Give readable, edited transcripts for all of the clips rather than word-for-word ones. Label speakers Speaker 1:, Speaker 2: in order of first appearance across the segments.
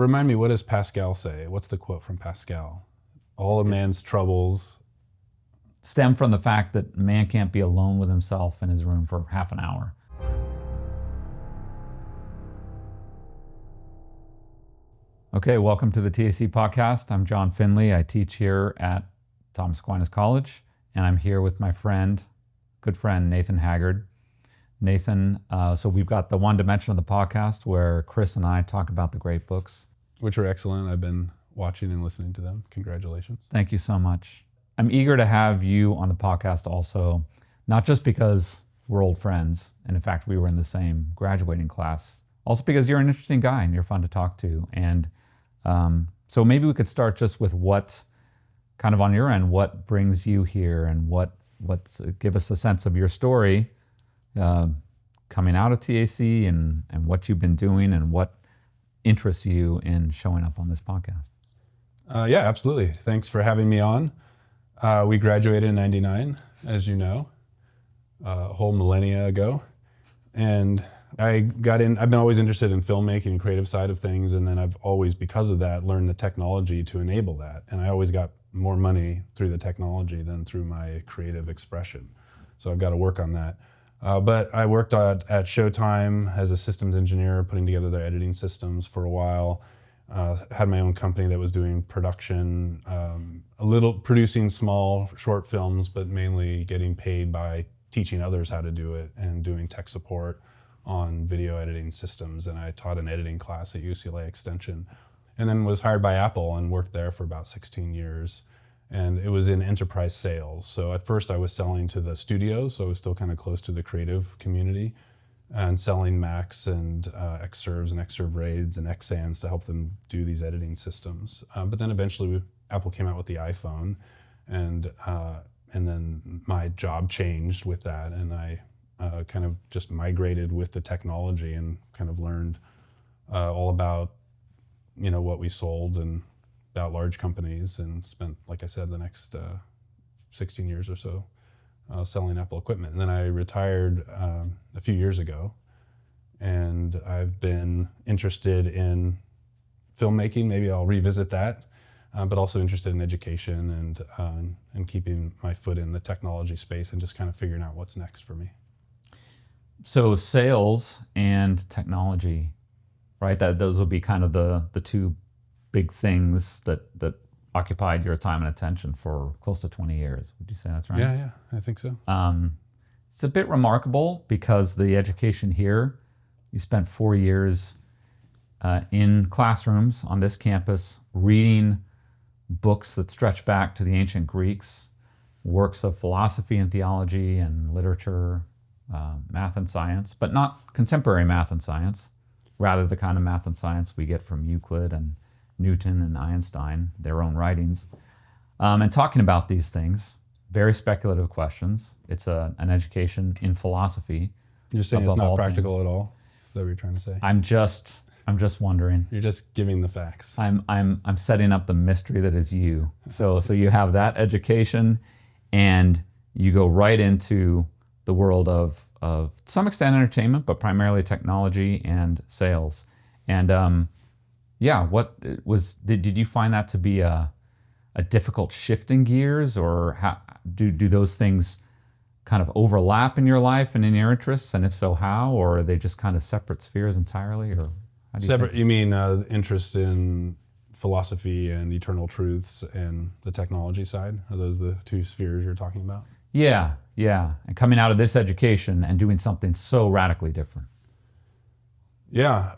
Speaker 1: Remind me, what does Pascal say? What's the quote from Pascal? All a man's troubles
Speaker 2: stem from the fact that man can't be alone with himself in his room for half an hour. Okay, welcome to the TAC Podcast. I'm John Finley. I teach here at Thomas Aquinas College, and I'm here with my good friend, Nathan Haggard. Nathan, so we've got the one dimension of the podcast where Chris and I talk about the great books.
Speaker 1: Which are excellent. I've been watching and listening to them. Congratulations.
Speaker 2: Thank you so much. I'm eager to have you on the podcast also, not just because we're old friends, and in fact, we were in the same graduating class, also because you're an interesting guy and you're fun to talk to. And so maybe we could start just with what, kind of on your end, what brings you here and give us a sense of your story coming out of TAC and what you've been doing and what interests you in showing up on this podcast.
Speaker 1: Yeah, absolutely. Thanks for having me on. We graduated in 99, as you know, a whole millennia ago. And I've been always interested in filmmaking and creative side of things. And then I've always, because of that, learned the technology to enable that. And I always got more money through the technology than through my creative expression. So I've got to work on that. But I worked at Showtime as a systems engineer, putting together their editing systems for a while. Had my own company that was doing production, producing small short films, but mainly getting paid by teaching others how to do it and doing tech support on video editing systems. And I taught an editing class at UCLA Extension, and then was hired by Apple and worked there for about 16 years. And it was in enterprise sales. So at first I was selling to the studios, so I was still kind of close to the creative community, and selling Macs and Xserves and Xserve RAIDs and Exercens to help them do these editing systems. But then eventually Apple came out with the iPhone, and then my job changed with that, and I kind of just migrated with the technology and kind of learned all about, what we sold and about large companies, and spent, like I said, the next 16 years or so selling Apple equipment. And then I retired a few years ago, and I've been interested in filmmaking. Maybe I'll revisit that, but also interested in education and keeping my foot in the technology space and just kind of figuring out what's next for me.
Speaker 2: So sales and technology, right? Those would be kind of the two big things that occupied your time and attention for close to 20 years. Would you say that's right?
Speaker 1: Yeah, I think so.
Speaker 2: It's a bit remarkable because the education here, you spent 4 years in classrooms on this campus reading books that stretch back to the ancient Greeks, works of philosophy and theology and literature, math and science, but not contemporary math and science, rather the kind of math and science we get from Euclid and Newton and Einstein, their own writings, and talking about these things, very speculative questions. It's an education in philosophy.
Speaker 1: You're saying it's not practical at all? Is that what you're trying to say?
Speaker 2: I'm just wondering.
Speaker 1: You're just giving the facts.
Speaker 2: I'm setting up the mystery that is you. So you have that education, and you go right into the world of to some extent entertainment, but primarily technology and sales. And did you find that to be a difficult shift in gears, or how do those things kind of overlap in your life and in your interests? And if so, how? Or are they just kind of separate spheres entirely? Or how do you
Speaker 1: separate?
Speaker 2: think?
Speaker 1: You mean interest in philosophy and eternal truths and the technology side? Are those the two spheres you're talking about?
Speaker 2: Yeah. And coming out of this education and doing something so radically different.
Speaker 1: Yeah,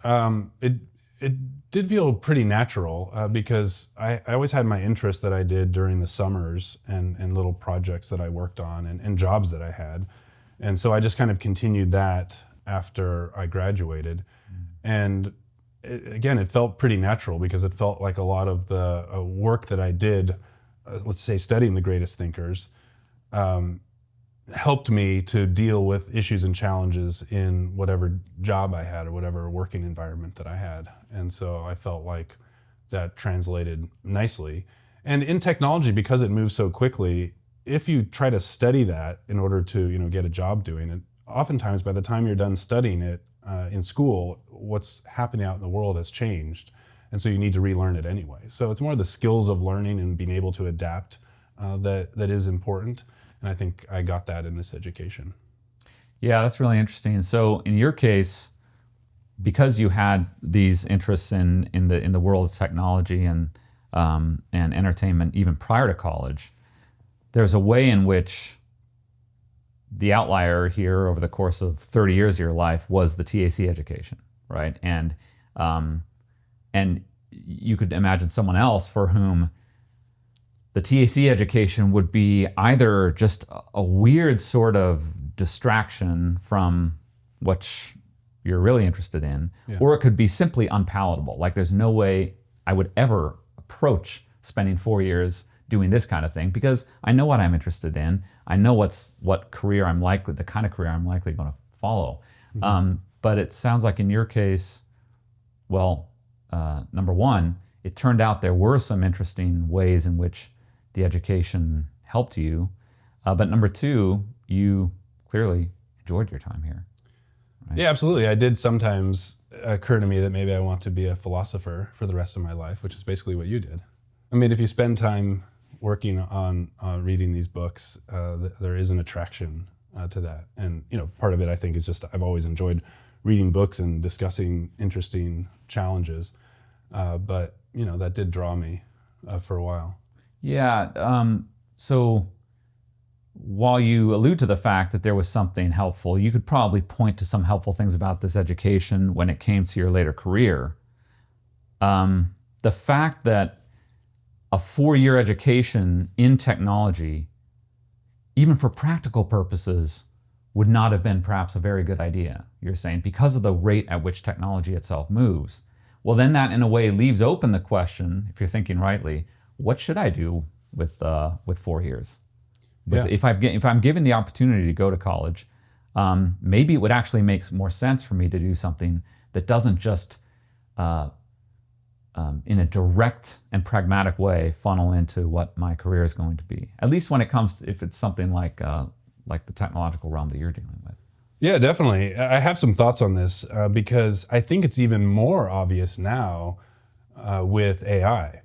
Speaker 1: it did feel pretty natural because I always had my interest that I did during the summers and little projects that I worked on and jobs that I had. And so I just kind of continued that after I graduated. And it felt pretty natural because it felt like a lot of the work that I did, let's say studying the greatest thinkers, helped me to deal with issues and challenges in whatever job I had or whatever working environment that I had. And so I felt like that translated nicely. And in technology, because it moves so quickly, if you try to study that in order to get a job doing it, oftentimes by the time you're done studying it in school, what's happening out in the world has changed. And so you need to relearn it anyway. So it's more the skills of learning and being able to adapt that is important. And I think I got that in this education.
Speaker 2: Yeah, that's really interesting. So in your case, because you had these interests in the world of technology and entertainment even prior to college, there's a way in which the outlier here over the course of 30 years of your life was the TAC education, right? And you could imagine someone else for whom the TAC education would be either just a weird sort of distraction from what you're really interested in, or it could be simply unpalatable. Like there's no way I would ever approach spending 4 years doing this kind of thing because I know what I'm interested in. I know what career I'm likely, the kind of career I'm likely going to follow. Mm-hmm. But it sounds like in your case, well, number one, it turned out there were some interesting ways in which the education helped you. But number two, you clearly enjoyed your time here. Right?
Speaker 1: Yeah, absolutely. I did sometimes occur to me that maybe I want to be a philosopher for the rest of my life, which is basically what you did. I mean, if you spend time working on reading these books, there is an attraction to that. And, part of it I think is just I've always enjoyed reading books and discussing interesting challenges. But, that did draw me for a while.
Speaker 2: Yeah. So while you allude to the fact that there was something helpful, you could probably point to some helpful things about this education when it came to your later career. The fact that a 4-year education in technology, even for practical purposes, would not have been perhaps a very good idea, you're saying, because of the rate at which technology itself moves. Well, then that in a way leaves open the question, if you're thinking rightly, what should I do with 4 years?
Speaker 1: Yeah.
Speaker 2: If I'm given the opportunity to go to college, maybe it would actually make more sense for me to do something that doesn't just in a direct and pragmatic way funnel into what my career is going to be. At least when it comes, if it's something like the technological realm that you're dealing with.
Speaker 1: Yeah, definitely. I have some thoughts on this because I think it's even more obvious now with AI.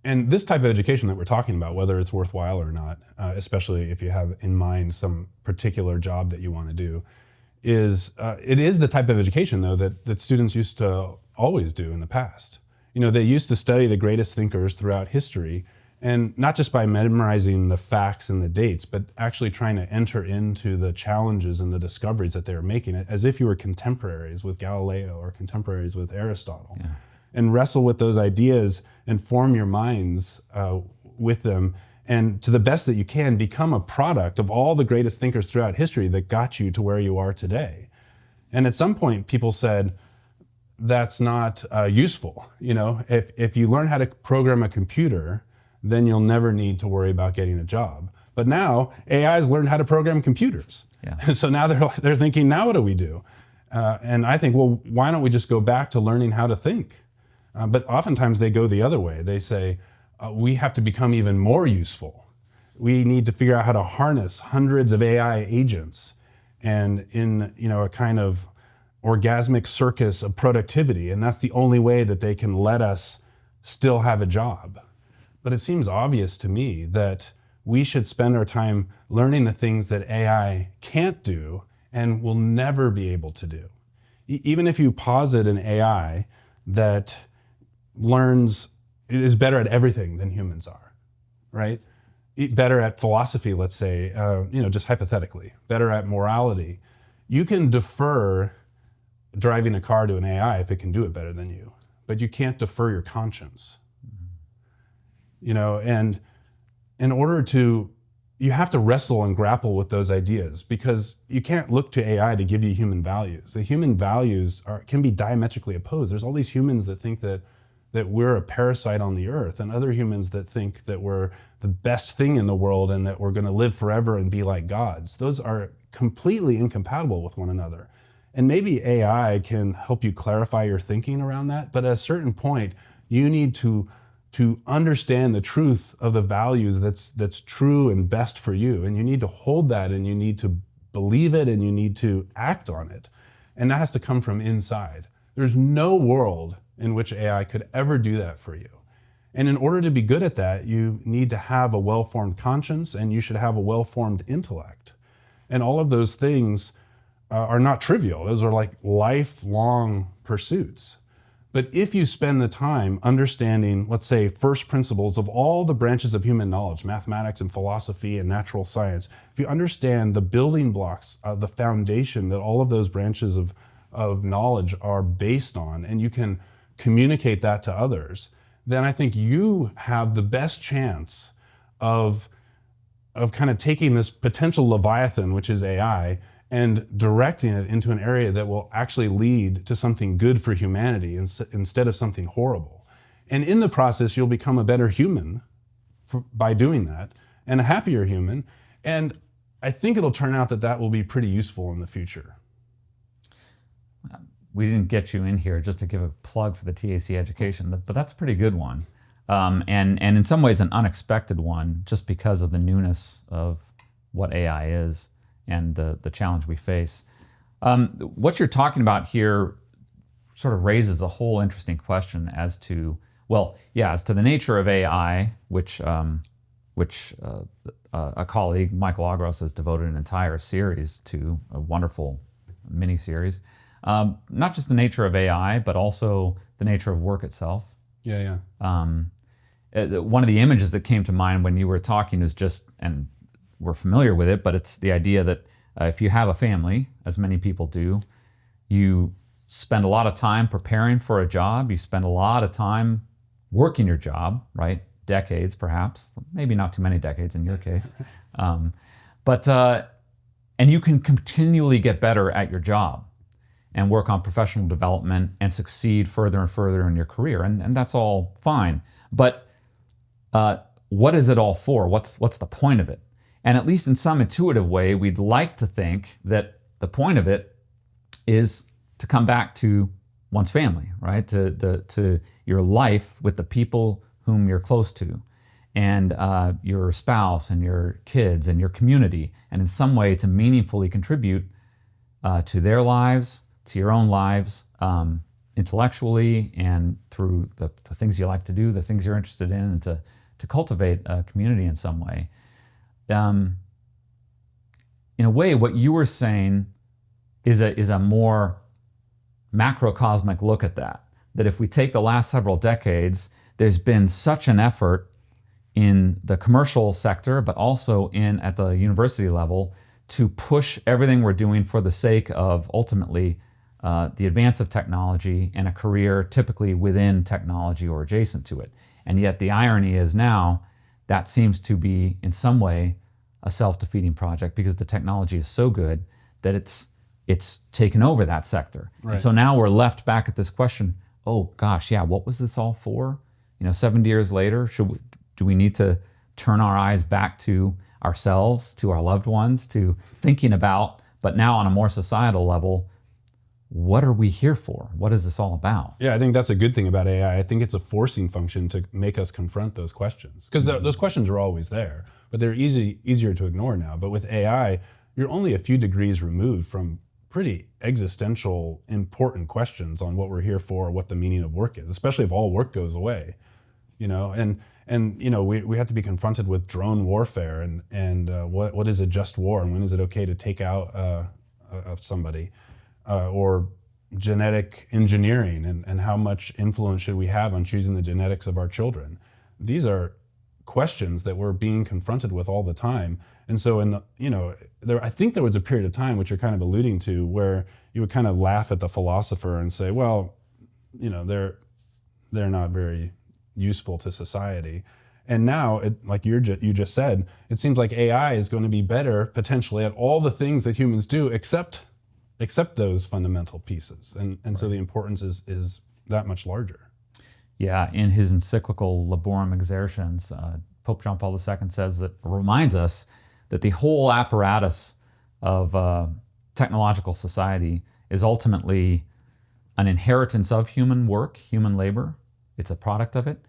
Speaker 1: And this type of education that we're talking about, whether it's worthwhile or not, especially if you have in mind some particular job that you want to do, it is the type of education, though, that students used to always do in the past. They used to study the greatest thinkers throughout history, and not just by memorizing the facts and the dates, but actually trying to enter into the challenges and the discoveries that they were making, as if you were contemporaries with Galileo or contemporaries with Aristotle. Yeah. And wrestle with those ideas and form your minds with them, and to the best that you can, become a product of all the greatest thinkers throughout history that got you to where you are today. And at some point, people said, that's not useful. If you learn how to program a computer, then you'll never need to worry about getting a job. But now, AI's learned how to program computers. Yeah. So now they're thinking, now what do we do? And I think, well, why don't we just go back to learning how to think? But oftentimes they go the other way. They say, we have to become even more useful. We need to figure out how to harness hundreds of AI agents and in a kind of orgasmic circus of productivity. And that's the only way that they can let us still have a job. But it seems obvious to me that we should spend our time learning the things that AI can't do and will never be able to do. Even if you posit an AI that is better at everything than humans are, right? Better at philosophy, let's say, just hypothetically, better at morality. You can defer driving a car to an AI if it can do it better than you, but you can't defer your conscience. And in order you have to wrestle and grapple with those ideas, because you can't look to AI to give you human values. The human values can be diametrically opposed. There's all these humans that think that we're a parasite on the earth, and other humans that think that we're the best thing in the world and that we're going to live forever and be like gods. Those are completely incompatible with one another. And maybe AI can help you clarify your thinking around that, but at a certain point, you need to understand the truth of the values that's true and best for you. And you need to hold that, and you need to believe it, and you need to act on it. And that has to come from inside. There's no world in which AI could ever do that for you. And in order to be good at that, you need to have a well-formed conscience, and you should have a well-formed intellect. And all of those things are not trivial. Those are like lifelong pursuits. But if you spend the time understanding, let's say, first principles of all the branches of human knowledge, mathematics and philosophy and natural science, if you understand the building blocks, the foundation that all of those branches of knowledge are based on, and you can communicate that to others, then I think you have the best chance of kind of taking this potential Leviathan, which is AI, and directing it into an area that will actually lead to something good for humanity instead of something horrible. And in the process, you'll become a better human by doing that, and a happier human. And I think it'll turn out that will be pretty useful in the future.
Speaker 2: We didn't get you in here just to give a plug for the TAC education, but that's a pretty good one. And in some ways an unexpected one, just because of the newness of what AI is and the challenge we face. What you're talking about here sort of raises a whole interesting question as to the nature of AI, which a colleague, Michael Agros, has devoted an entire series to, a wonderful mini-series. Not just the nature of AI, but also the nature of work itself.
Speaker 1: Yeah.
Speaker 2: One of the images that came to mind when you were talking is just, and we're familiar with it, but it's the idea that if you have a family, as many people do, you spend a lot of time preparing for a job, you spend a lot of time working your job, right? Decades, perhaps, maybe not too many decades in your case. And you can continually get better at your job and work on professional development and succeed further and further in your career. And that's all fine. But what is it all for? What's the point of it? And at least in some intuitive way, we'd like to think that the point of it is to come back to one's family, right? To your life with the people whom you're close to, and your spouse and your kids and your community, and in some way to meaningfully contribute to their lives, to your own lives, intellectually, and through the things you like to do, the things you're interested in, and to cultivate a community in some way. In a way, what you were saying is a more macrocosmic look at that. That if we take the last several decades, there's been such an effort in the commercial sector, but also at the university level, to push everything we're doing for the sake of ultimately the advance of technology and a career typically within technology or adjacent to it. And yet the irony is now that seems to be in some way a self-defeating project, because the technology is so good that it's taken over that sector.
Speaker 1: Right.
Speaker 2: And so now we're left back at this question, oh gosh, yeah, what was this all for? 70 years later, do we need to turn our eyes back to ourselves, to our loved ones, to thinking about, but now on a more societal level, what are we here for? What is this all about?
Speaker 1: Yeah, I think that's a good thing about AI. I think it's a forcing function to make us confront those questions. Because those questions are always there, but they're easier to ignore now. But with AI, you're only a few degrees removed from pretty existential, important questions on what we're here for, what the meaning of work is, especially if all work goes away. We have to be confronted with drone warfare and what is a just war, and when is it okay to take out somebody? Or genetic engineering, and how much influence should we have on choosing the genetics of our children? These are questions that we're being confronted with all the time. And so I think there was a period of time, which you're kind of alluding to, where you would kind of laugh at the philosopher and say, well, they're not very useful to society. And now, like you just said, it seems like AI is going to be better potentially at all the things that humans do, except those fundamental pieces. And right. So the importance is that much larger.
Speaker 2: Yeah, in his encyclical Laborem, Exercens, Pope John Paul II reminds us that the whole apparatus of technological society is ultimately an inheritance of human work, human labor. It's a product of it,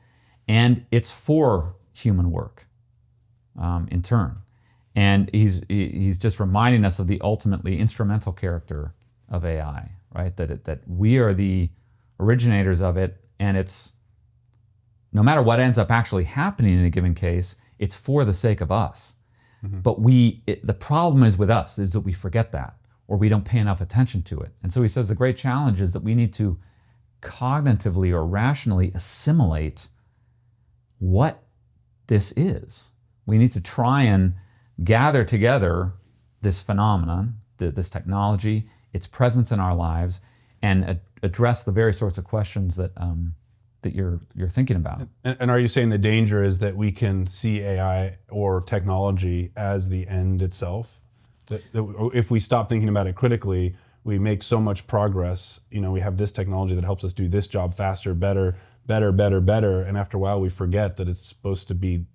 Speaker 2: and it's for human work in turn. And he's just reminding us of the ultimately instrumental character of AI, right? That we are the originators of it, and it's no matter what ends up actually happening in a given case, it's for the sake of us. But the problem is with us, is that we forget that, or we don't pay enough attention to it. And so he says the great challenge is that we need to cognitively or rationally assimilate what this is. We need to try and gather together this phenomenon, this technology, its presence in our lives, and address the very sorts of questions that you're thinking about.
Speaker 1: And are you saying the danger is that we can see AI or technology as the end itself? That if we stop thinking about it critically, we make so much progress. We have this technology that helps us do this job faster, better, and after a while we forget that it's supposed to be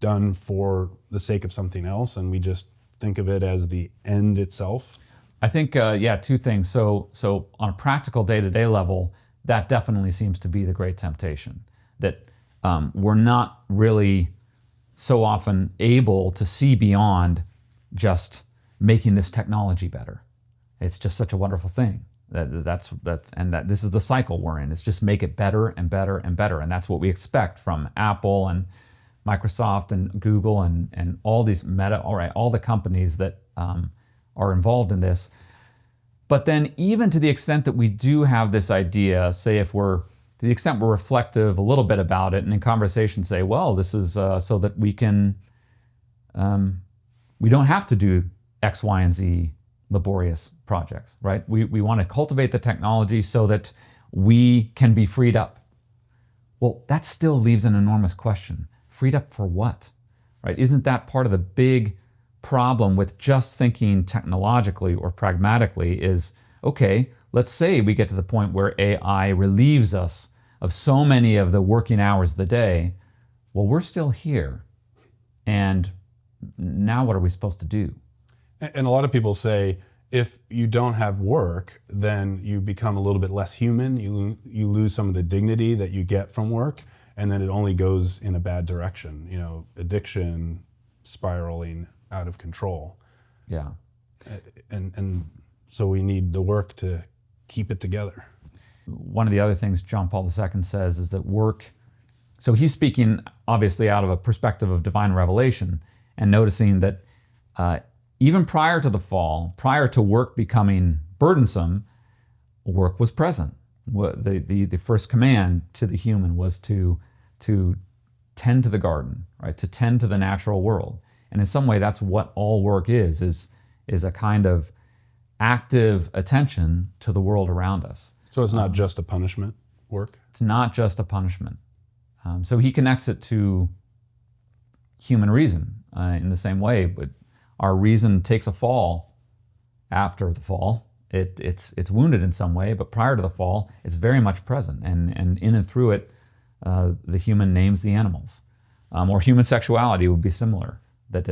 Speaker 1: done for the sake of something else, and we just think of it as the end itself.
Speaker 2: I think, two things. So on a practical day-to-day level, that definitely seems to be the great temptation, that we're not really so often able to see beyond just making this technology better. It's just such a wonderful thing. That this is the cycle we're in. It's just make it better and better and better, and that's what we expect from Apple and Microsoft and Google and all these Meta. All the companies that are involved in this. But then, even to the extent that we do have this idea, say to the extent we're reflective a little bit about it, and in conversation say, well, this is so that we can, we don't have to do X, Y, and Z laborious projects, right? We want to cultivate the technology so that we can be freed up. Well, that still leaves an enormous question. Freed up for what, right? Isn't that part of the big problem with just thinking technologically or pragmatically is, okay, let's say we get to the point where AI relieves us of so many of the working hours of the day. Well, we're still here. And now what are we supposed to do?
Speaker 1: And a lot of people say, if you don't have work, then you become a little bit less human. You lose some of the dignity that you get from work, and then it only goes in a bad direction. Addiction, spiraling out of control.
Speaker 2: Yeah.
Speaker 1: And so we need the work to keep it together.
Speaker 2: One of the other things John Paul II says is that work, so he's speaking obviously out of a perspective of divine revelation and noticing that even prior to the fall, prior to work becoming burdensome, work was present. The first command to the human was to tend to the garden, right? To tend to the natural world. And in some way, that's what all work is a kind of active attention to the world around us.
Speaker 1: So it's not just a punishment, work?
Speaker 2: It's not just a punishment. So he connects it to human reason in the same way, but our reason takes a fall after the fall. It's wounded in some way, but prior to the fall, it's very much present. And in and through it, the human names the animals. Or human sexuality would be similar. That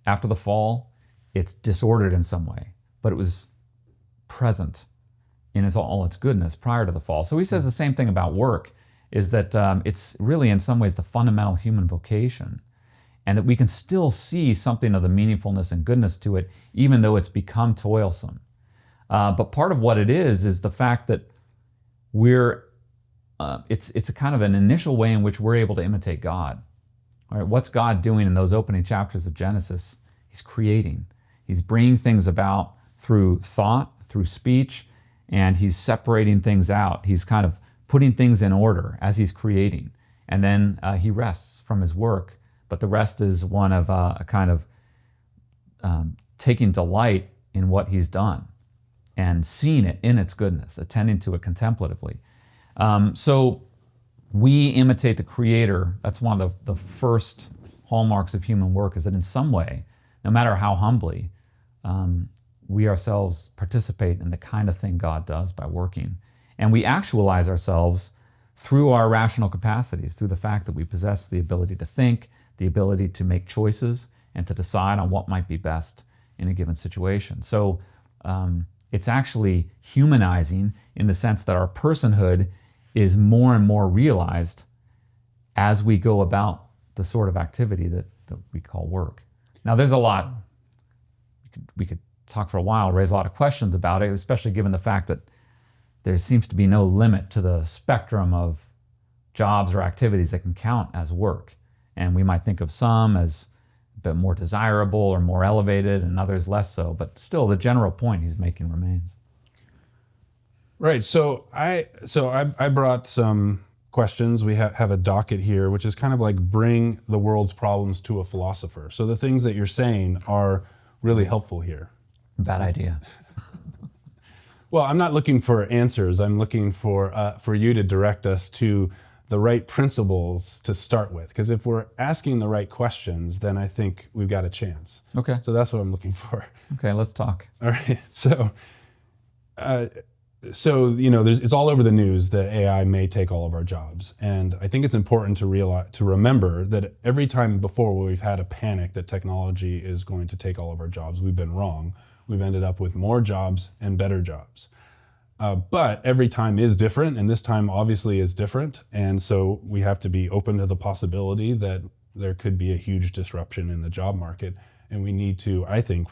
Speaker 2: after the fall, it's disordered in some way, but it was present in all its goodness prior to the fall. So he says the same thing about work, is that it's really in some ways the fundamental human vocation, and that we can still see something of the meaningfulness and goodness to it, even though it's become toilsome. But part of what it is the fact that it's a kind of an initial way in which we're able to imitate God. All right, what's God doing in those opening chapters of Genesis? He's creating. He's bringing things about through thought, through speech, and he's separating things out. He's kind of putting things in order as he's creating. And then he rests from his work, but the rest is one of a kind of taking delight in what he's done and seeing it in its goodness, attending to it contemplatively. So we imitate the Creator. That's one of the first hallmarks of human work, is that in some way, no matter how humbly, we ourselves participate in the kind of thing God does by working. And we actualize ourselves through our rational capacities, through the fact that we possess the ability to think, the ability to make choices, and to decide on what might be best in a given situation. So it's actually humanizing in the sense that our personhood is more and more realized as we go about the sort of activity that we call work. Now, there's a lot we could talk for a while, raise a lot of questions about it, especially given the fact that there seems to be no limit to the spectrum of jobs or activities that can count as work. And we might think of some as a bit more desirable or more elevated and others less so, but still the general point he's making remains.
Speaker 1: Right. So I brought some questions. We have a docket here, which is kind of like bring the world's problems to a philosopher. So the things that you're saying are really helpful here.
Speaker 2: Bad idea.
Speaker 1: Well, I'm not looking for answers. I'm looking for you to direct us to the right principles to start with. Because if we're asking the right questions, then I think we've got a chance.
Speaker 2: Okay.
Speaker 1: So that's what I'm looking for.
Speaker 2: Okay, let's talk.
Speaker 1: All right. So it's all over the news that AI may take all of our jobs, and I think it's important to remember that every time before where we've had a panic that technology is going to take all of our jobs, we've been wrong. We've ended up with more jobs and better jobs. But every time is different, and this time obviously is different, and so we have to be open to the possibility that there could be a huge disruption in the job market, and we need to, I think,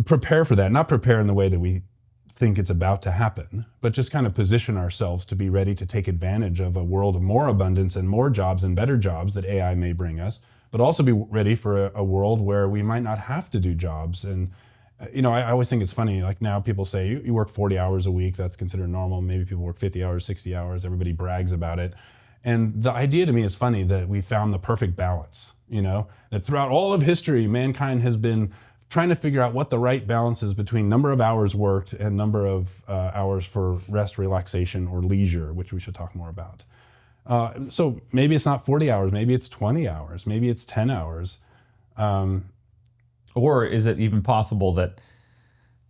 Speaker 1: prepare for that. Not prepare in the way that we think it's about to happen, but just kind of position ourselves to be ready to take advantage of a world of more abundance and more jobs and better jobs that AI may bring us, but also be ready for a world where we might not have to do jobs. And I always think it's funny, like now people say you work 40 hours a week, that's considered normal. Maybe people work 50 hours, 60 hours, everybody brags about it. And the idea to me is funny that we found the perfect balance, that throughout all of history, mankind has been trying to figure out what the right balance is between number of hours worked and number of hours for rest, relaxation, or leisure, which we should talk more about. So maybe it's not 40 hours, maybe it's 20 hours, maybe it's 10 hours.
Speaker 2: Or is it even possible that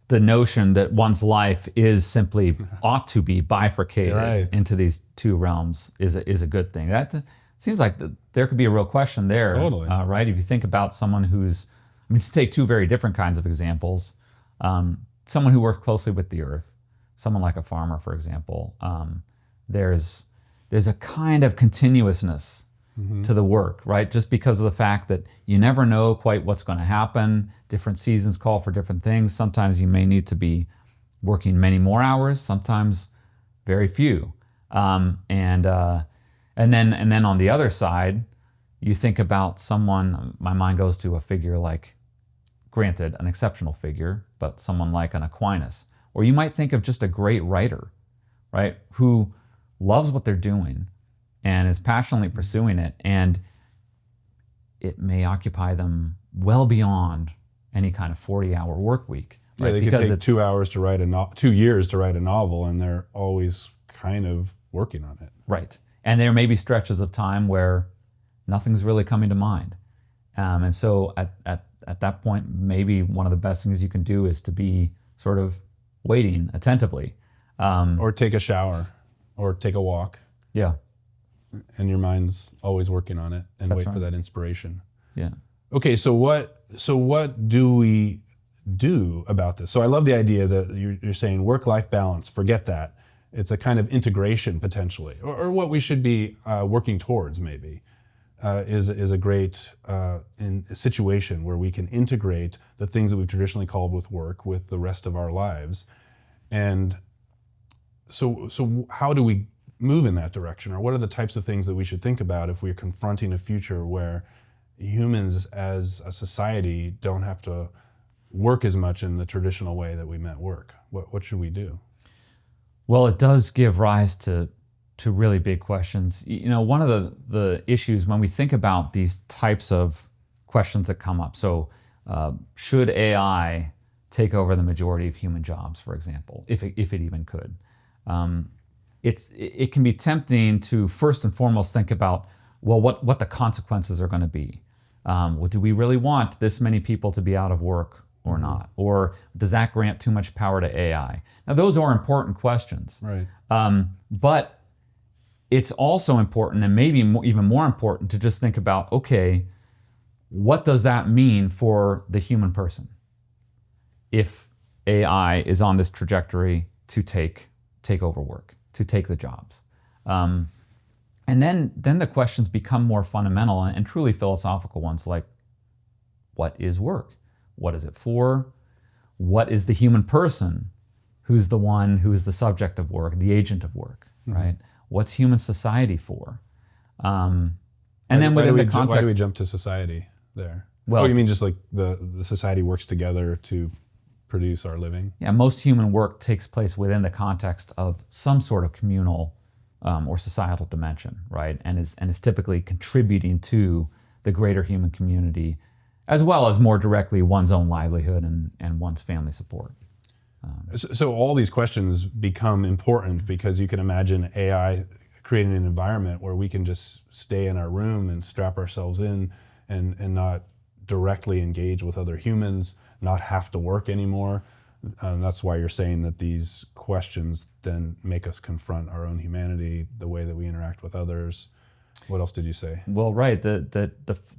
Speaker 2: the notion that one's life is simply ought to be bifurcated into these two realms is a good thing? That seems like there could be a real question there,
Speaker 1: totally.
Speaker 2: Right? If you think about someone who's, to take two very different kinds of examples, someone who works closely with the earth, someone like a farmer, for example, there's a kind of continuousness to the work, right? Just because of the fact that you never know quite what's going to happen. Different seasons call for different things. Sometimes you may need to be working many more hours, sometimes very few. And then on the other side, you think about someone, my mind goes to a figure like, granted, an exceptional figure, but someone like an Aquinas. Or you might think of just a great writer, right? Who loves what they're doing and is passionately pursuing it, and it may occupy them well beyond any kind of 40-hour work week.
Speaker 1: Right?
Speaker 2: Yeah,
Speaker 1: they could take 2 hours to write 2 years to write a novel, and they're always kind of working on it.
Speaker 2: Right. And there may be stretches of time where nothing's really coming to mind. And so at that point, maybe one of the best things you can do is to be sort of waiting attentively.
Speaker 1: Or take a shower, or take a walk.
Speaker 2: Yeah.
Speaker 1: And your mind's always working on it, and
Speaker 2: That's
Speaker 1: wait for
Speaker 2: right.
Speaker 1: that inspiration.
Speaker 2: Yeah.
Speaker 1: Okay, so what do we do about this? So I love the idea that you're saying work-life balance, forget that. It's a kind of integration potentially, or what we should be working towards maybe, is a great in a situation where we can integrate the things that we've traditionally called with work with the rest of our lives. And so how do we move in that direction? Or what are the types of things that we should think about if we're confronting a future where humans as a society don't have to work as much in the traditional way that we meant work? What should we do?
Speaker 2: Well, it does give rise to really big questions. One of the issues when we think about these types of questions that come up, so should AI take over the majority of human jobs, for example, if it even could? It can be tempting to first and foremost think about, well, what the consequences are going to be. Well, do we really want this many people to be out of work or not? Or does that grant too much power to AI? Now, those are important questions.
Speaker 1: Right.
Speaker 2: But it's also important, and maybe even more important, to just think about, okay, what does that mean for the human person if AI is on this trajectory to take over work, to take the jobs? And then the questions become more fundamental and truly philosophical ones, like, what is work? What is it for? what is the human person who's the one who is the subject of work, the agent of work, right? What's human society for? And then within the context...
Speaker 1: Why do we jump to society there?
Speaker 2: Well,
Speaker 1: you mean just like the society works together to produce our living?
Speaker 2: Yeah, most human work takes place within the context of some sort of communal or societal dimension, right? And is typically contributing to the greater human community, as well as more directly one's own livelihood and one's family support.
Speaker 1: So all these questions become important because you can imagine AI creating an environment where we can just stay in our room and strap ourselves in and not directly engage with other humans, not have to work anymore. That's why you're saying that these questions then make us confront our own humanity, the way that we interact with others. What else did you say?
Speaker 2: Well, right.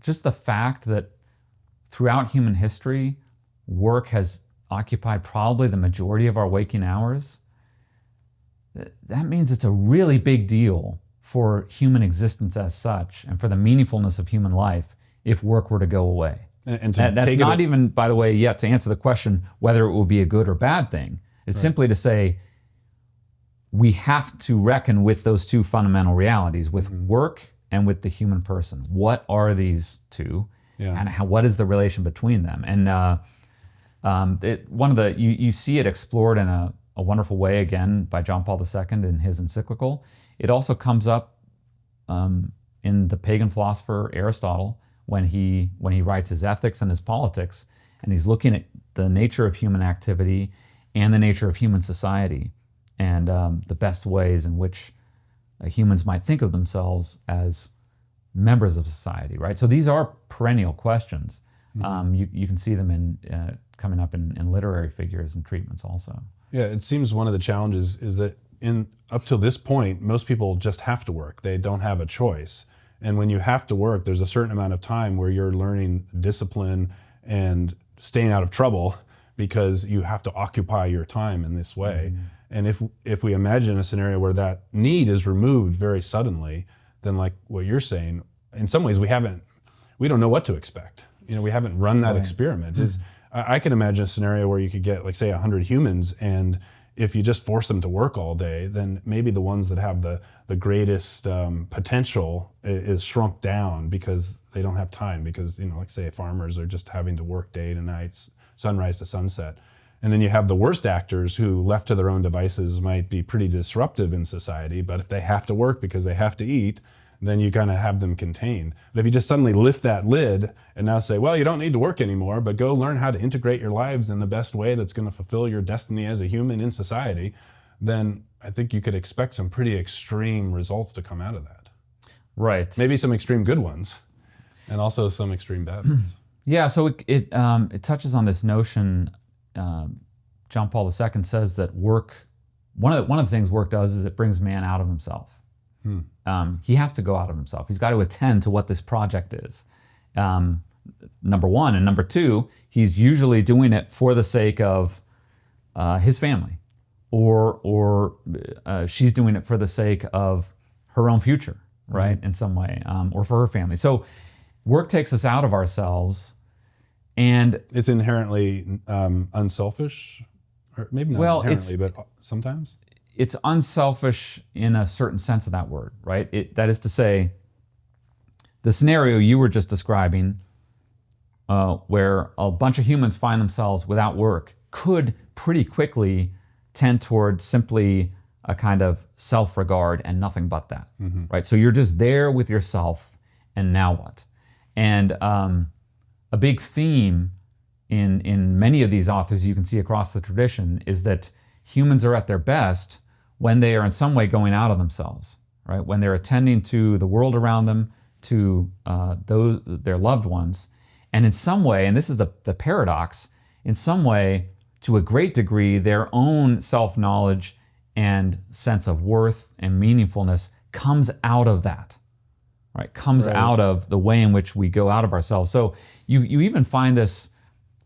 Speaker 2: Just the fact that throughout human history, work has occupied probably the majority of our waking hours. That means it's a really big deal for human existence as such, and for the meaningfulness of human life if work were to go away.
Speaker 1: And
Speaker 2: that's not even, by the way, yet to answer the question whether it will be a good or bad thing. It's simply to say we have to reckon with those two fundamental realities, with work and with the human person. What are these two, and what is the relation between them? And you see it explored in a wonderful way again by John Paul II in his encyclical. It also comes up in the pagan philosopher Aristotle when he writes his Ethics and his Politics, and he's looking at the nature of human activity and the nature of human society, and the best ways in which humans might think of themselves as members of society, right? So these are perennial questions. You can see them in coming up in literary figures and treatments also.
Speaker 1: Yeah, it seems one of the challenges is that up till this point, most people just have to work. They don't have a choice. And when you have to work, there's a certain amount of time where you're learning discipline and staying out of trouble because you have to occupy your time in this way. And if we imagine a scenario where that need is removed very suddenly, then like what you're saying, in some ways we don't know what to expect. We haven't run that experiment. I can imagine a scenario where you could get, like, say, 100 humans, and if you just force them to work all day, then maybe the ones that have the greatest potential is shrunk down because they don't have time, because, like, say, farmers are just having to work day to night, sunrise to sunset. And then you have the worst actors who, left to their own devices, might be pretty disruptive in society, but if they have to work because they have to eat, then you kind of have them contained. But if you just suddenly lift that lid and now say, well, you don't need to work anymore, but go learn how to integrate your lives in the best way that's going to fulfill your destiny as a human in society, then I think you could expect some pretty extreme results to come out of that.
Speaker 2: Right.
Speaker 1: Maybe some extreme good ones, and also some extreme bad ones.
Speaker 2: Yeah, so it touches on this notion. John Paul II says that work, one of the things work does is it brings man out of himself. He has to go out of himself. He's got to attend to what this project is, number one. And number two, he's usually doing it for the sake of his family, or she's doing it for the sake of her own future, right, in some way, or for her family. So work takes us out of ourselves, and
Speaker 1: it's inherently unselfish, or maybe not inherently, but sometimes.
Speaker 2: It's unselfish in a certain sense of that word, right? That is to say, the scenario you were just describing, where a bunch of humans find themselves without work, could pretty quickly tend towards simply a kind of self-regard and nothing but that, right? So you're just there with yourself, and now what? And a big theme in many of these authors you can see across the tradition is that humans are at their best when they are in some way going out of themselves, right? When they're attending to the world around them, to their loved ones, and in some way, and this is the paradox, in some way, to a great degree, their own self-knowledge and sense of worth and meaningfulness comes out of that, right? Comes out of the way in which we go out of ourselves. So you even find this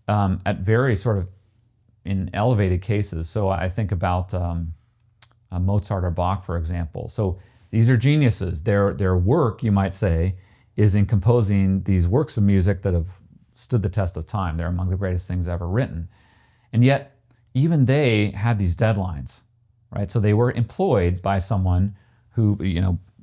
Speaker 2: at very sort of in elevated cases. So I think about Mozart or Bach, for example. So these are geniuses. Their work, you might say, is in composing these works of music that have stood the test of time. They're among the greatest things ever written. And yet, even they had these deadlines, right? So they were employed by someone who,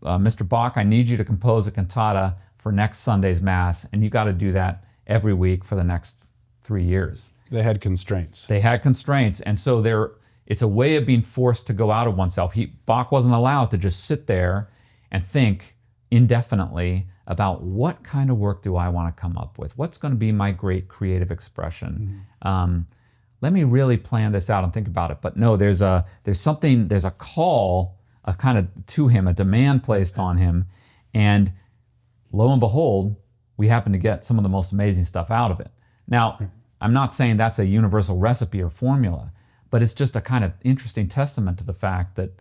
Speaker 2: Mr. Bach, I need you to compose a cantata for next Sunday's Mass, and you got to do that every week for the next 3 years.
Speaker 1: They had constraints.
Speaker 2: And so it's a way of being forced to go out of oneself. Bach wasn't allowed to just sit there and think indefinitely about what kind of work do I want to come up with? What's going to be my great creative expression? Let me really plan this out and think about it. But no, there's a call, a kind of to him, a demand placed on him, and lo and behold, we happen to get some of the most amazing stuff out of it. Now, I'm not saying that's a universal recipe or formula, but it's just a kind of interesting testament to the fact that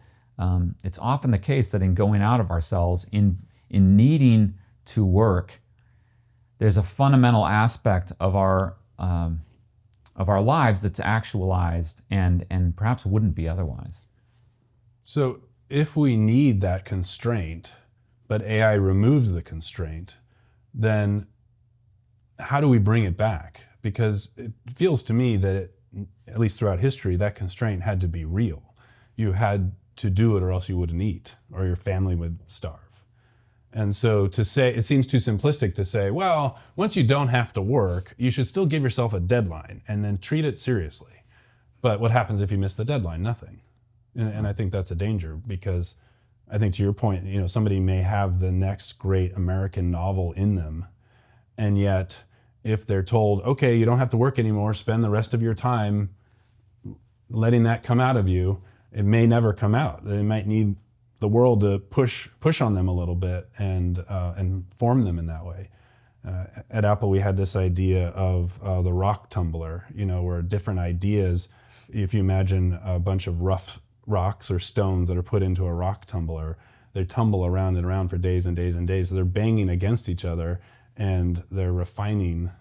Speaker 2: it's often the case that in going out of ourselves, in needing to work, there's a fundamental aspect of our lives that's actualized and perhaps wouldn't be otherwise.
Speaker 1: So if we need that constraint, but AI removes the constraint, then how do we bring it back? Because it feels to me that, at least throughout history, that constraint had to be real. You had to do it or else you wouldn't eat, or your family would starve. And so to say, it seems too simplistic to say, well, once you don't have to work, you should still give yourself a deadline and then treat it seriously. But what happens if you miss the deadline? Nothing. And I think that's a danger, because I think, to your point, somebody may have the next great American novel in them, and yet if they're told, okay, you don't have to work anymore, spend the rest of your time letting that come out of you, it may never come out. They might need the world to push on them a little bit and form them in that way. At Apple, we had this idea of the rock tumbler, where different ideas, if you imagine a bunch of rough rocks or stones that are put into a rock tumbler, they tumble around and around for days and days and days. So they're banging against each other, and they're refining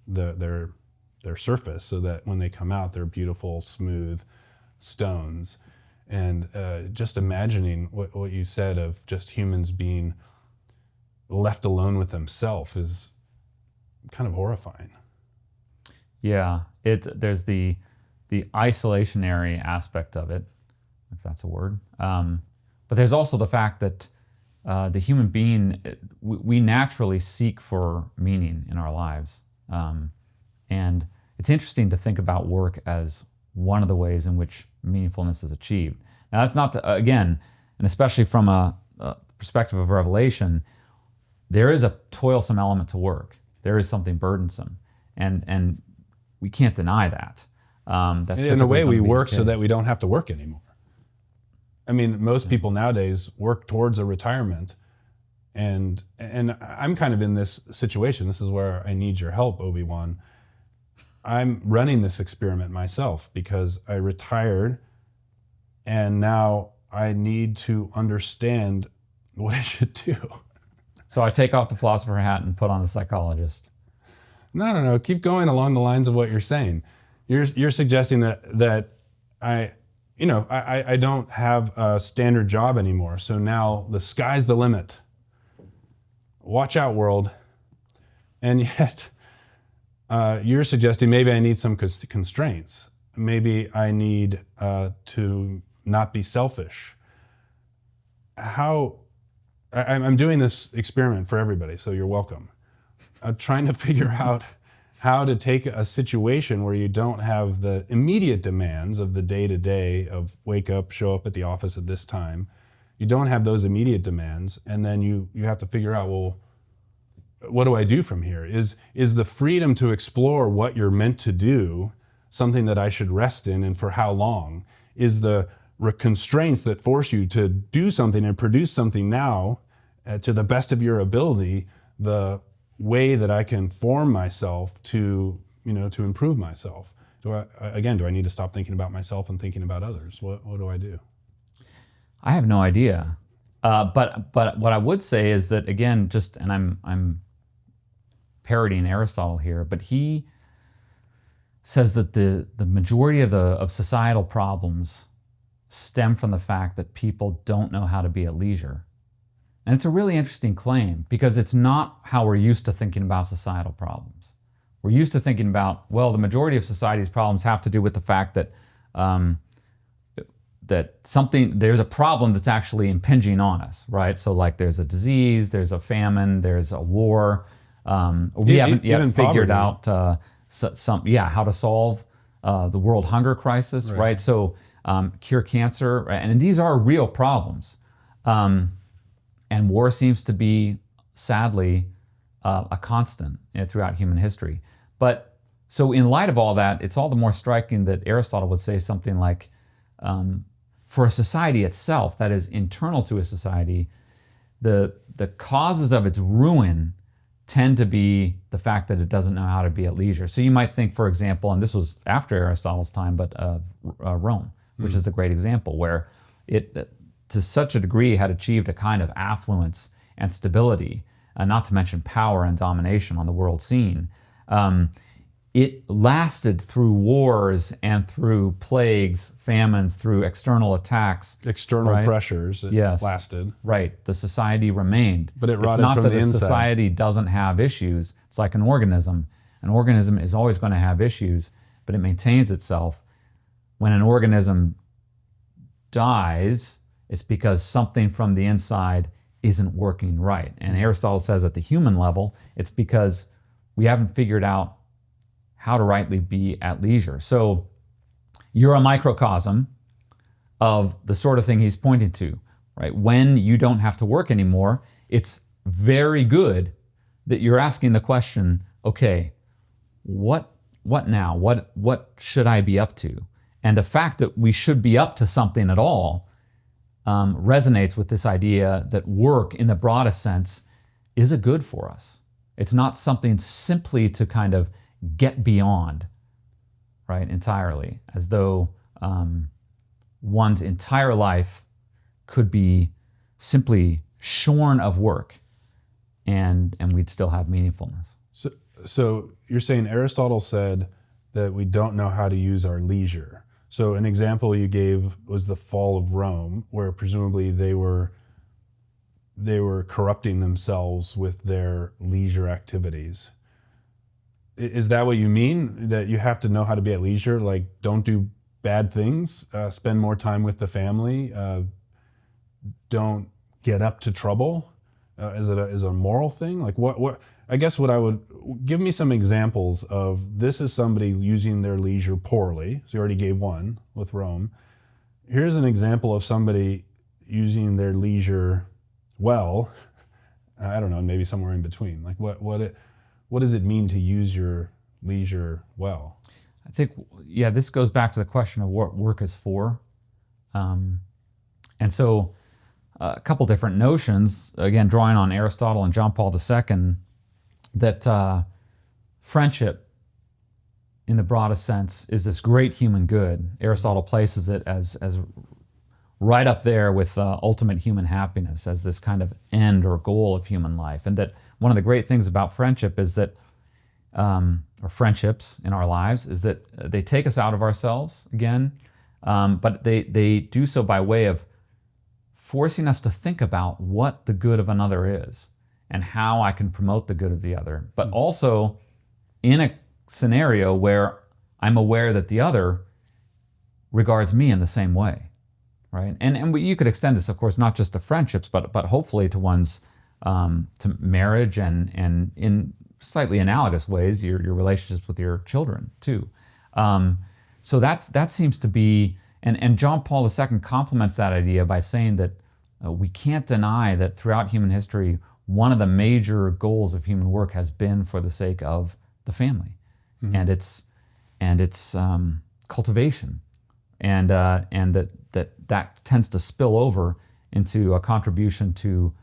Speaker 1: their surface so that when they come out, they're beautiful, smooth stones. And just imagining what you said of just humans being left alone with themselves is kind of horrifying. Yeah,
Speaker 2: there's the isolationary aspect of it, if that's a word. But there's also the fact that the human being, we naturally seek for meaning in our lives. And it's interesting to think about work as one of the ways in which meaningfulness is achieved. Now, that's not to, again, and especially from a perspective of Revelation, there is a toilsome element to work. There is something burdensome, and we can't deny that.
Speaker 1: That's in a way, we work so that we don't have to work anymore. I mean, most people nowadays work towards a retirement, and I'm kind of in this situation. This is where I need your help, Obi-Wan. I'm running this experiment myself because I retired, and now I need to understand what I should do.
Speaker 2: So I take off the philosopher hat and put on the psychologist.
Speaker 1: No. Keep going along the lines of what you're saying. You're suggesting that I don't have a standard job anymore. So now the sky's the limit. Watch out, world. And yet, you're suggesting maybe I need some constraints. Maybe I need to not be selfish. I'm doing this experiment for everybody, so you're welcome. I'm trying to figure out how to take a situation where you don't have the immediate demands of the day-to-day of wake up, show up at the office at this time. You don't have those immediate demands, and then you have to figure out, well, what do I do from here? Is the freedom to explore what you're meant to do something that I should rest in, and for how long? Is the constraints that force you to do something and produce something now to the best of your ability the way that I can form myself to improve myself? Do I need to stop thinking about myself and thinking about others? What do I do?
Speaker 2: I have no idea. But what I would say is that, again, and I'm parodying Aristotle here, but he says that the majority of societal problems stem from the fact that people don't know how to be at leisure. And it's a really interesting claim, because it's not how we're used to thinking about societal problems. we're used to thinking about, well, the majority of society's problems have to do with the fact that there's a problem that's actually impinging on us, right? So like there's a disease, there's a famine, there's a war. We haven't yet figured out how to solve the world hunger crisis, right? So cure cancer, right? And these are real problems. And war seems to be, sadly, a constant throughout human history. But so in light of all that, it's all the more striking that Aristotle would say something like, for a society itself, that is internal to a society, the causes of its ruin tend to be the fact that it doesn't know how to be at leisure. So you might think, for example, and this was after Aristotle's time, but Rome, which is the great example, where it, to such a degree, had achieved a kind of affluence and stability, not to mention power and domination on the world scene. It lasted through wars and through plagues, famines, through external attacks.
Speaker 1: External pressures, it lasted.
Speaker 2: Right, the society remained.
Speaker 1: But it rotted from the inside. It's not that the
Speaker 2: society doesn't have issues. It's like an organism. An organism is always going to have issues, but it maintains itself. When an organism dies, it's because something from the inside isn't working right. And Aristotle says at the human level, it's because we haven't figured out how to rightly be at leisure. So you're a microcosm of the sort of thing he's pointing to, right? When you don't have to work anymore, it's very good that you're asking the question, okay, what now? What should I be up to? And the fact that we should be up to something at all resonates with this idea that work, in the broadest sense, is a good for us. It's not something simply to kind of get beyond, right, entirely, as though one's entire life could be simply shorn of work, and we'd still have meaningfulness.
Speaker 1: So you're saying Aristotle said that we don't know how to use our leisure. So an example you gave was the fall of Rome, where presumably they were corrupting themselves with their leisure activities. Is that what you mean? That you have to know how to be at leisure? Like, don't do bad things, spend more time with the family, don't get up to trouble? Is it a moral thing? Like what? I guess what I would, give me some examples of, this is somebody using their leisure poorly. So you already gave one with Rome. Here's an example of somebody using their leisure well. I don't know, maybe somewhere in between. Like what does it mean to use your leisure well?
Speaker 2: I think, this goes back to the question of what work is for. And so a couple different notions, again, drawing on Aristotle and John Paul II, that friendship, in the broadest sense, is this great human good. Aristotle places it as right up there with ultimate human happiness, as this kind of end or goal of human life. And that one of the great things about friendship is that, or friendships in our lives, is that they take us out of ourselves again, but they do so by way of forcing us to think about what the good of another is and how I can promote the good of the other. But also in a scenario where I'm aware that the other regards me in the same way, right? And you could extend this, of course, not just to friendships, but hopefully to one's to marriage and in slightly analogous ways, your relationships with your children too. So that seems to be, and John Paul II complements that idea by saying that we can't deny that throughout human history, one of the major goals of human work has been for the sake of the family, and its cultivation, and that tends to spill over into a contribution to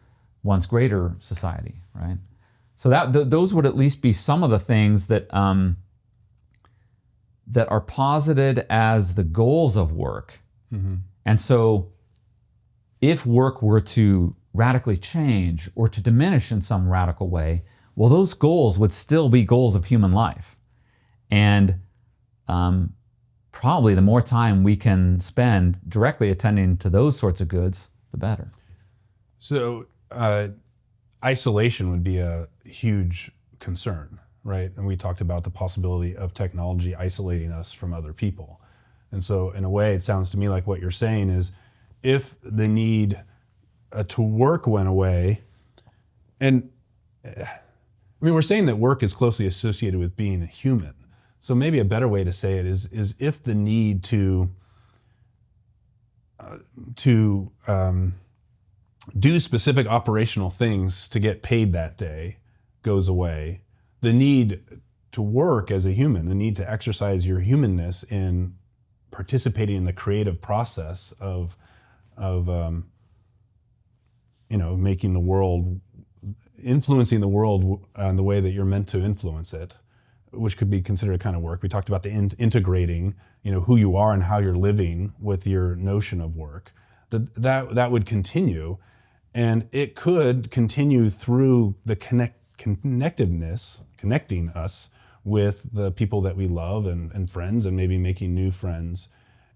Speaker 2: one's greater society, right? So those would at least be some of the things that that are posited as the goals of work. And so if work were to radically change or to diminish in some radical way, well, those goals would still be goals of human life. And probably the more time we can spend directly attending to those sorts of goods, the better.
Speaker 1: So isolation would be a huge concern, right? And we talked about the possibility of technology isolating us from other people. And so in a way, it sounds to me like what you're saying is if the need to work went away, and I mean, we're saying that work is closely associated with being a human. So maybe a better way to say it is if the need to do specific operational things to get paid that day goes away, the need to work as a human, the need to exercise your humanness in participating in the creative process of making the world, influencing the world in the way that you're meant to influence it, which could be considered a kind of work. We talked about the integrating, who you are and how you're living with your notion of work. That would continue, and it could continue through the connectiveness, connecting us with the people that we love and friends, and maybe making new friends.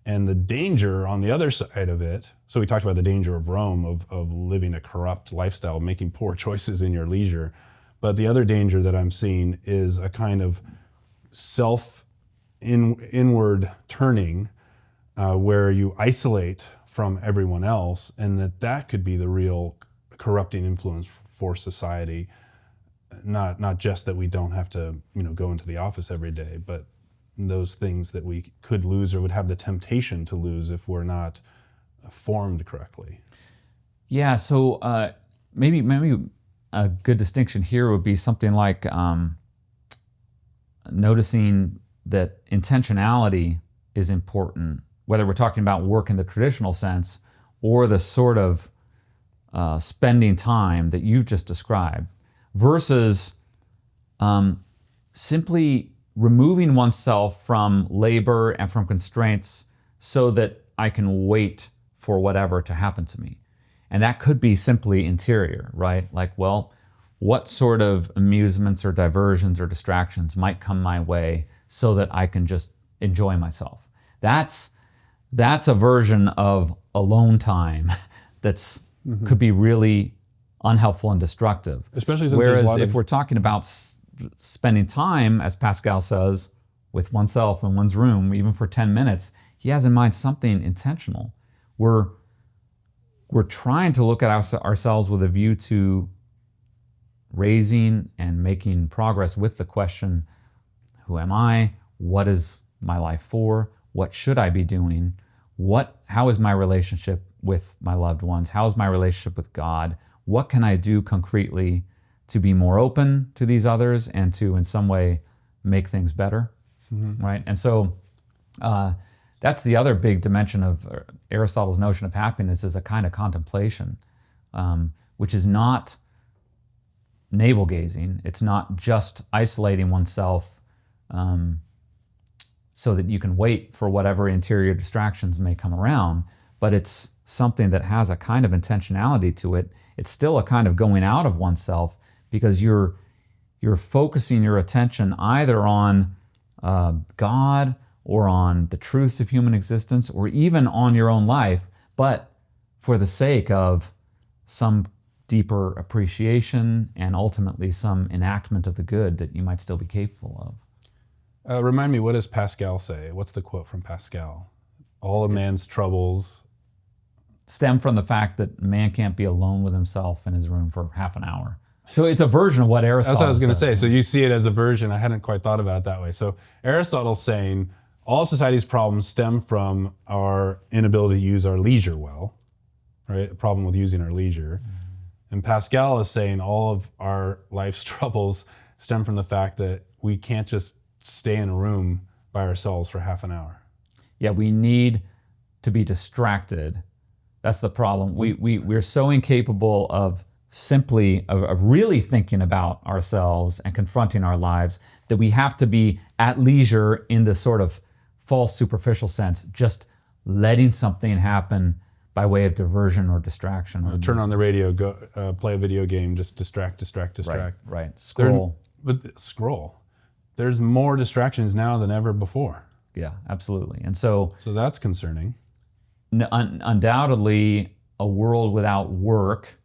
Speaker 1: And the danger on the other side of it, so we talked about the danger of Rome, of living a corrupt lifestyle, making poor choices in your leisure. But the other danger that I'm seeing is a kind of inward turning where you isolate from everyone else, and that could be the real corrupting influence for society. Not just that we don't have to go into the office every day, but those things that we could lose or would have the temptation to lose if we're not formed correctly.
Speaker 2: Yeah, so maybe a good distinction here would be something like noticing that intentionality is important, whether we're talking about work in the traditional sense or the sort of spending time that you've just described, versus simply removing oneself from labor and from constraints so that I can wait for whatever to happen to me. And that could be simply interior, right? Like, well, what sort of amusements or diversions or distractions might come my way so that I can just enjoy myself? That's a version of alone time that's could be really unhelpful and destructive.
Speaker 1: Especially since
Speaker 2: whereas if we're talking about spending time, as Pascal says, with oneself in one's room, even for 10 minutes, he has in mind something intentional. We're trying to look at ourselves with a view to raising and making progress with the question, who am I? What is my life for? What should I be doing? How is my relationship with my loved ones? How is my relationship with God? What can I do concretely to be more open to these others and to, in some way, make things better, right? And so that's the other big dimension of Aristotle's notion of happiness, is a kind of contemplation, which is not navel-gazing. It's not just isolating oneself so that you can wait for whatever interior distractions may come around, but it's something that has a kind of intentionality to it. It's still a kind of going out of oneself, because you're focusing your attention either on God or on the truths of human existence or even on your own life, but for the sake of some deeper appreciation and ultimately some enactment of the good that you might still be capable of.
Speaker 1: Remind me, what does Pascal say? What's the quote from Pascal? All a man's troubles
Speaker 2: stem from the fact that man can't be alone with himself in his room for half an hour. So it's a version of what Aristotle
Speaker 1: That's what I was going to
Speaker 2: said.
Speaker 1: say. So you see it as a version. I hadn't quite thought about it that way. So Aristotle's saying all society's problems stem from our inability to use our leisure well, right? A problem with using our leisure. And Pascal is saying all of our life's troubles stem from the fact that we can't just stay in a room by ourselves for half an hour.
Speaker 2: Yeah, we need to be distracted. That's the problem. We're so incapable of simply of really thinking about ourselves and confronting our lives that we have to be at leisure in the sort of false superficial sense, just letting something happen by way of diversion or distraction. Or
Speaker 1: turn on the radio, go play a video game, just distract.
Speaker 2: Right. Scroll.
Speaker 1: Scroll. There's more distractions now than ever before.
Speaker 2: Yeah, absolutely. And so
Speaker 1: that's concerning.
Speaker 2: Undoubtedly, a world without work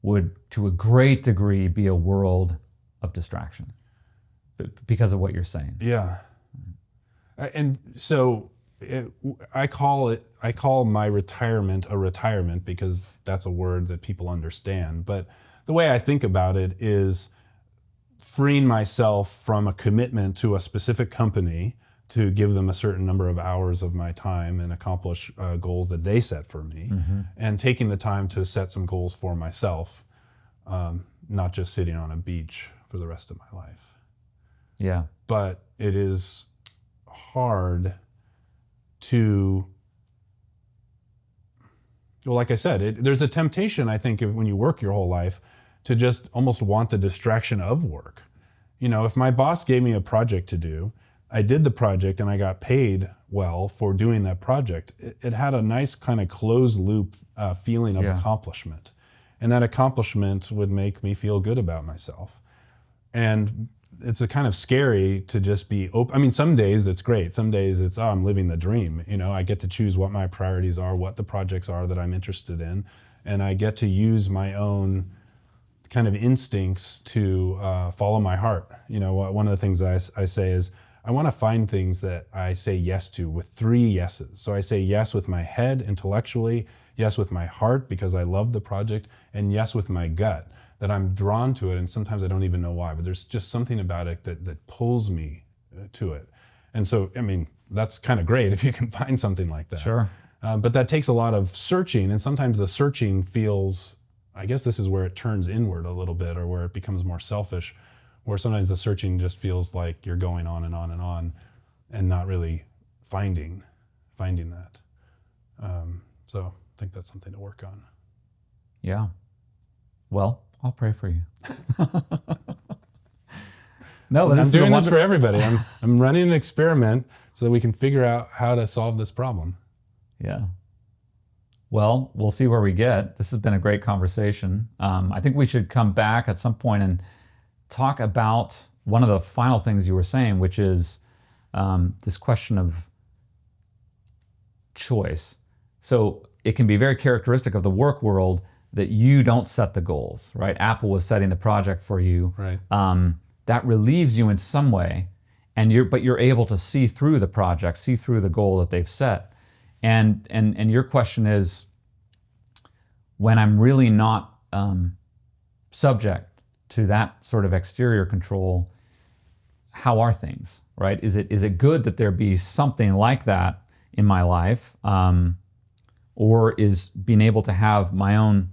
Speaker 2: would, to a great degree, be a world of distraction. because of what you're saying.
Speaker 1: Yeah. And so I call my retirement a retirement because that's a word that people understand. But the way I think about it is freeing myself from a commitment to a specific company to give them a certain number of hours of my time and accomplish goals that they set for me, and taking the time to set some goals for myself, not just sitting on a beach for the rest of my life.
Speaker 2: Yeah.
Speaker 1: But it is hard to, well, like I said, there's a temptation, I think, when you work your whole life to just almost want the distraction of work. You know, if my boss gave me a project to do, I did the project and I got paid well for doing that project. It had a nice kind of closed loop feeling of accomplishment. And that accomplishment would make me feel good about myself. And it's a kind of scary to just be open. I mean, some days it's great. Some days it's, I'm living the dream. You know, I get to choose what my priorities are, what the projects are that I'm interested in. And I get to use my own kind of instincts to follow my heart. You know, one of the things I say is, I want to find things that I say yes to with 3 yeses. So I say yes with my head intellectually, yes with my heart because I love the project, and yes with my gut, that I'm drawn to it, and sometimes I don't even know why, but there's just something about it that pulls me to it. And so, I mean, that's kind of great if you can find something like that.
Speaker 2: Sure.
Speaker 1: But that takes a lot of searching, and sometimes the searching feels, I guess this is where it turns inward a little bit, or where it becomes more selfish, where sometimes the searching just feels like you're going on and on and on and not really finding that. So I think that's something to work on.
Speaker 2: Yeah. Well, I'll pray for you. No,
Speaker 1: I'm doing this for everybody. I'm running an experiment so that we can figure out how to solve this problem.
Speaker 2: Yeah. Well, we'll see where we get. This has been a great conversation. I think we should come back at some point and talk about one of the final things you were saying, which is this question of choice. So it can be very characteristic of the work world that you don't set the goals, right? Apple was setting the project for you.
Speaker 1: Right.
Speaker 2: That relieves you in some way, but you're able to see through the project, see through the goal that they've set. And your question is, when I'm really not subject to that sort of exterior control, how are things, right? Is it good that there be something like that in my life, or is being able to have my own,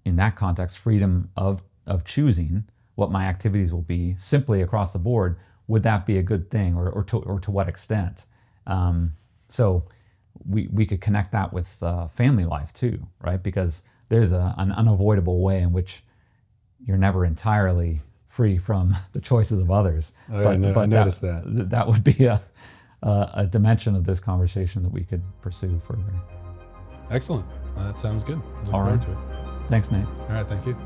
Speaker 2: in that context, freedom of choosing what my activities will be simply across the board, would that be a good thing, or to what extent? So we could connect that with family life too, right? Because there's an unavoidable way in which you're never entirely free from the choices of others.
Speaker 1: I noticed that.
Speaker 2: That would be a dimension of this conversation that we could pursue further.
Speaker 1: Excellent. That sounds good. I look
Speaker 2: All
Speaker 1: forward
Speaker 2: right.
Speaker 1: to it.
Speaker 2: Thanks, Nate.
Speaker 1: All right, thank you.